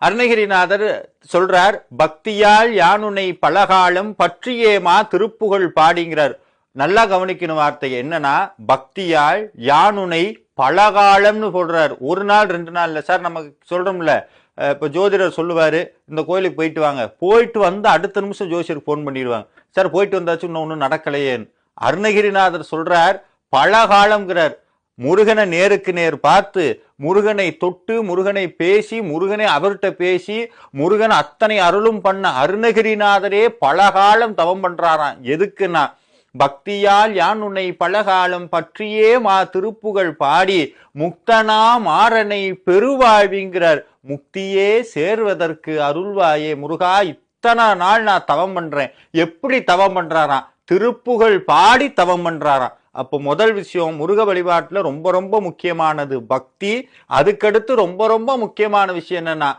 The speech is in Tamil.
அருணகிரிநாதர் சொல்றார், பக்தியால் யானுனை பலகாலம் பற்றியேமா திருப்புகழ் பாடிங்கிறார். நல்லா கவனிக்கணும் வார்த்தையை. என்னன்னா, பக்தியால் யானுனை பலகாலம்னு சொல்றார். ஒரு நாள் 2 நாள் இல்ல சார். நமக்கு சொல்றோம்ல, இப்ப ஜோதிடர் சொல்லுவாரு, இந்த கோயிலுக்கு போயிட்டு வாங்க. போயிட்டு வந்து அடுத்த நிமிஷம் ஜோசியருக்கு போன் பண்ணிடுவாங்க, சார் போயிட்டு வந்தாச்சு இன்னும் ஒன்னும் நடக்கலையேன்னு. அருணகிரிநாதர் சொல்றார் பலகாலம்ங்கிறார். முருகனை நேருக்கு நேர் பார்த்து, முருகனை தொட்டு, முருகனை பேசி, முருகனை அவர்கிட்ட பேசி, முருகன் அத்தனை அருளும் பண்ண அருணகிரிநாதரே பலகாலம் தவம் பண்றாராம். எதுக்குன்னா, பக்தியால் யான் உன்னை பலகாலம் பற்றியே மா திருப்புகழ் பாடி முக்தனா மாறனை பெருவாழ்விங்கிறார். முக்தியே சேர்வதற்கு அருள்வாயே முருகா, இத்தனை நாள் நான் தவம் பண்றேன். எப்படி தவம் பண்றாராம்? திருப்புகழ் பாடி தவம் பண்றாராம். அப்போ முதல் விஷயம், முருக வழிபாட்டுல ரொம்ப ரொம்ப முக்கியமானது பக்தி. அதுக்கடுத்து ரொம்ப ரொம்ப முக்கியமான விஷயம் என்னன்னா,